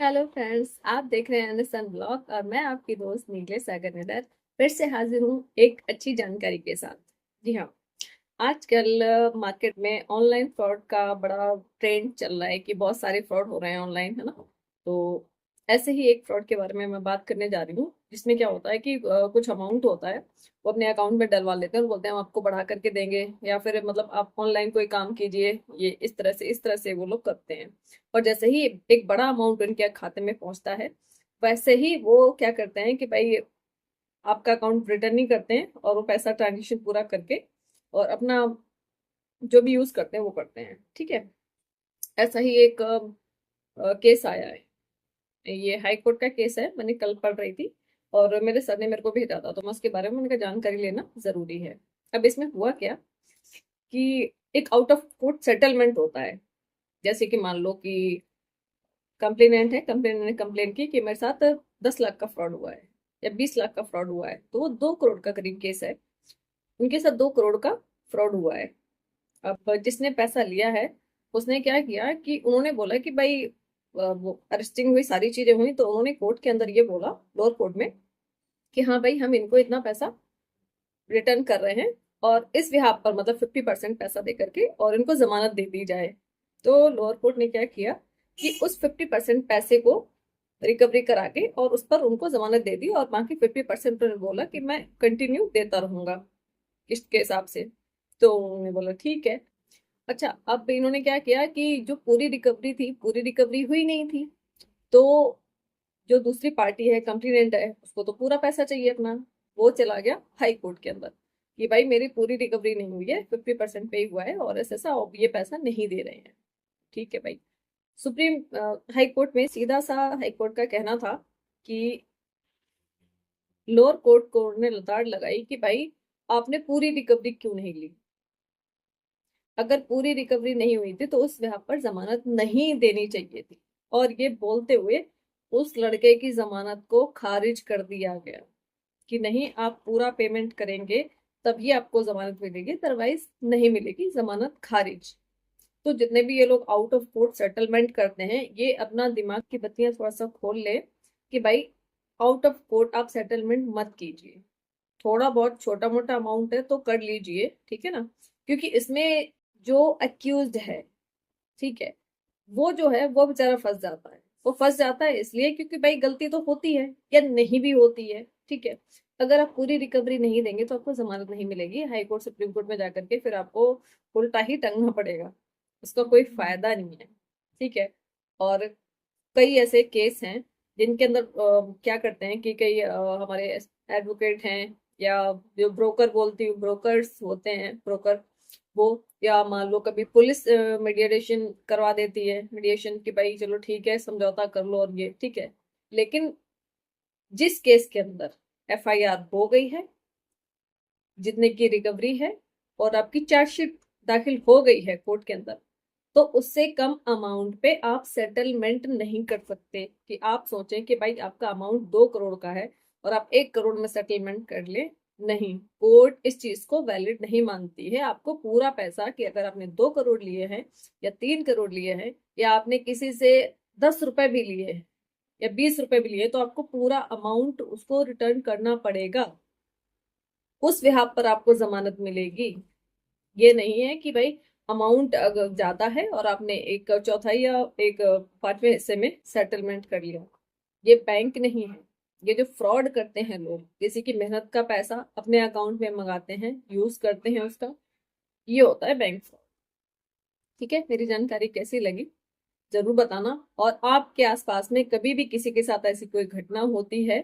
Hello friends, आप देख रहे हैं अंडरस्टैंड ब्लॉग और मैं आपकी दोस्त नीले सागर निडर फिर से हाजिर हूँ एक अच्छी जानकारी के साथ। जी हाँ, आजकल मार्केट में ऑनलाइन फ्रॉड का बड़ा ट्रेंड चल रहा है कि बहुत सारे फ्रॉड हो रहे हैं ऑनलाइन, है ना। तो ऐसे ही एक फ्रॉड के बारे में मैं बात करने जा रही हूँ, जिसमें क्या होता है कि कुछ अमाउंट होता है, वो अपने अकाउंट में डलवा लेते हैं और बोलते हैं हम आपको बढ़ा करके देंगे, या फिर मतलब आप ऑनलाइन कोई काम कीजिए। ये इस तरह से वो लोग करते हैं। और जैसे ही एक बड़ा अमाउंट उनके खाते में पहुंचता है, वैसे ही वो क्या करते हैं कि भाई आपका अकाउंट रिटर्न नहीं करते हैं और वो पैसा ट्रांजेक्शन पूरा करके और अपना जो भी यूज करते हैं वो करते हैं। ठीक है। ऐसा ही एक केस आया है। ये हाई कोर्ट का केस है, मैंने कल पढ़ रही थी और मेरे सर ने मेरे को भेजा था, तो मैं उसके बारे में उनका जानकारी लेना जरूरी है। अब इसमें हुआ क्या कि एक आउट ऑफ कोर्ट सेटलमेंट होता है। जैसे कि मान लो कि कंप्लेनेंट है, कंप्लेनेंट ने कंप्लेन की कि मेरे साथ 10 लाख का फ्रॉड हुआ है या 20 लाख का फ्रॉड हुआ है, तो वो 2 करोड़ का करीब केस है। उनके साथ 2 करोड़ का फ्रॉड हुआ है। अब जिसने पैसा लिया है उसने क्या किया कि उन्होंने बोला कि भाई वो अरेस्टिंग हुई, सारी चीजें हुई, तो उन्होंने कोर्ट के अंदर ये बोला, लोअर कोर्ट में, कि हाँ भाई हम इनको इतना पैसा रिटर्न कर रहे हैं और इस बिहाफ पर मतलब 50% पैसा दे करके और इनको जमानत दे दी जाए। तो लोअर कोर्ट ने क्या किया कि उस 50% पैसे को रिकवरी करा के और उस पर उनको जमानत दे दी और बाकी 50% उन्होंने बोला कि मैं कंटिन्यू देता रहूंगा किस्त के हिसाब से। तो उन्होंने बोला ठीक है। अच्छा, अब इन्होंने क्या किया कि जो पूरी रिकवरी थी, पूरी रिकवरी हुई नहीं थी। तो जो दूसरी पार्टी है, कंप्लेनेंट है, उसको तो पूरा पैसा चाहिए अपना। वो चला गया हाई कोर्ट के अंदर कि भाई मेरी पूरी रिकवरी नहीं हुई है, 50% पे ही हुआ है और ऐसा अब ये पैसा नहीं दे रहे हैं। ठीक है भाई। सुप्रीम हाई कोर्ट में सीधा सा हाई कोर्ट का कहना था कि लोअर कोर्ट को ने लताड़ लगाई कि भाई आपने पूरी रिकवरी क्यों नहीं ली। अगर पूरी रिकवरी नहीं हुई थी तो उस बिहाफ पर जमानत नहीं देनी चाहिए थी। और ये बोलते हुए उस लड़के की जमानत को खारिज कर दिया गया कि नहीं, आप पूरा पेमेंट करेंगे तभी आपको जमानत मिलेगी, अदरवाइज नहीं मिलेगी, जमानत खारिज। तो जितने भी ये लोग आउट ऑफ कोर्ट सेटलमेंट करते हैं, ये अपना दिमाग की बत्तियां थोड़ा सा खोल ले कि भाई आउट ऑफ कोर्ट आप सेटलमेंट मत कीजिए। थोड़ा बहुत छोटा मोटा अमाउंट है तो कर लीजिए, ठीक है ना। क्योंकि इसमें जो अक्यूज्ड है, ठीक है, वो जो है वो बेचारा फंस जाता है। वो फंस जाता है इसलिए क्योंकि भाई गलती तो होती है या नहीं भी होती है, ठीक है। अगर आप पूरी रिकवरी नहीं देंगे तो आपको जमानत नहीं मिलेगी, हाई कोर्ट सुप्रीम कोर्ट में जाकर के फिर आपको उल्टा ही टंगना पड़ेगा। उसका कोई फायदा नहीं है। ठीक है। और कई ऐसे केस हैं जिनके अंदर क्या करते हैं कि कई हमारे एडवोकेट हैं या जो ब्रोकर, बोलती हूँ ब्रोकर्स होते हैं, ब्रोकर, वो, या मान लो कभी पुलिस मीडिएशन करवा देती है, मीडिएशन की भाई चलो ठीक है समझौता कर लो और ये ठीक है। लेकिन जिस केस के अंदर एफआईआर हो गई है, जितने की रिकवरी है और आपकी चार्जशीट दाखिल हो गई है कोर्ट के अंदर, तो उससे कम अमाउंट पे आप सेटलमेंट नहीं कर सकते। कि आप सोचें कि भाई आपका अमाउंट 2 करोड़ का है और आप 1 करोड़ में सेटलमेंट कर ले, नहीं, कोर्ट इस चीज को वैलिड नहीं मानती है। आपको पूरा पैसा, कि अगर आपने 2 करोड़ लिए हैं या 3 करोड़ लिए हैं या आपने किसी से 10 रुपए भी लिए हैं या 20 रुपए भी लिए, तो आपको पूरा अमाउंट उसको रिटर्न करना पड़ेगा। उस विहार पर आपको जमानत मिलेगी। ये नहीं है कि भाई अमाउंट अगर ज्यादा है और आपने एक चौथाई या एक पांचवें हिस्से में सेटलमेंट कर लिया। ये बैंक नहीं है। ये जो फ्रॉड करते हैं लोग, किसी की मेहनत का पैसा अपने अकाउंट में मंगाते हैं, यूज करते हैं उसका, ये होता है बैंक फ्रॉड। ठीक है, मेरी जानकारी कैसी लगी जरूर बताना। और आपके आसपास में कभी भी किसी के साथ ऐसी कोई घटना होती है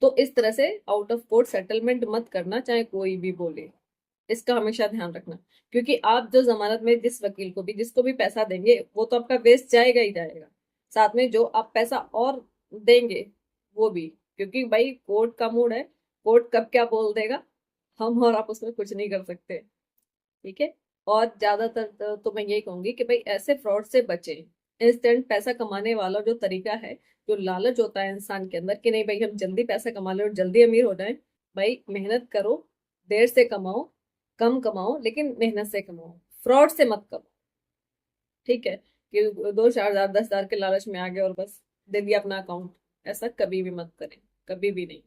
तो इस तरह से आउट ऑफ कोर्ट सेटलमेंट मत करना, चाहे कोई भी बोले। इसका हमेशा ध्यान रखना। क्योंकि आप जो जमानत में जिस वकील को भी, जिसको भी पैसा देंगे, वो तो आपका वेस्ट जाएगा ही जाएगा। साथ में जो आप पैसा और देंगे वो भी, क्योंकि भाई कोर्ट का मूड है, कोर्ट कब क्या बोल देगा हम और आप उसमें कुछ नहीं कर सकते। ठीक है। और ज्यादातर तो मैं यही कहूंगी कि भाई ऐसे फ्रॉड से बचे। इंस्टेंट पैसा कमाने वाला जो तरीका है, जो लालच होता है इंसान के अंदर कि नहीं भाई हम जल्दी पैसा कमा ले और जल्दी अमीर हो जाए, भाई मेहनत करो, देर से कमाओ, कम कमाओ, लेकिन मेहनत से कमाओ, फ्रॉड से मत कमाओ। ठीक है। कि 2-4 हजार 10 हजार के लालच में आ गए और बस दे दिया अपना अकाउंट। ऐसा कभी भी मत करें, कभी भी नहीं।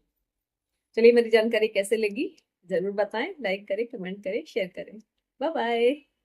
चलिए, मेरी जानकारी कैसे लगी जरूर बताएं, लाइक करें, कमेंट करें, शेयर करें। Bye bye.